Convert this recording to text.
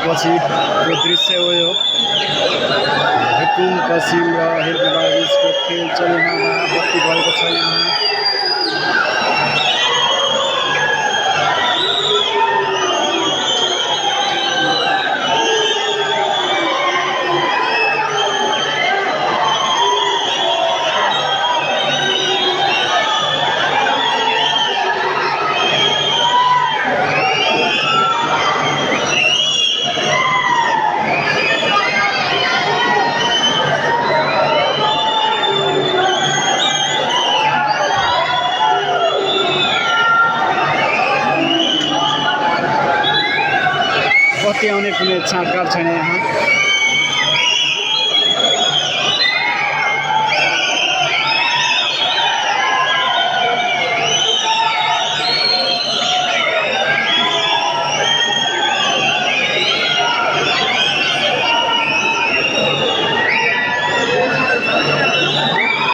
पछिको दृश्य हो यो। हुकुम पश्चिम र हिरविवार बिचको खेल चलिरहँदा बत्ती भएको छ यहाँ। बत्ती आउने कुनै छाँटकाट छैन यहाँ।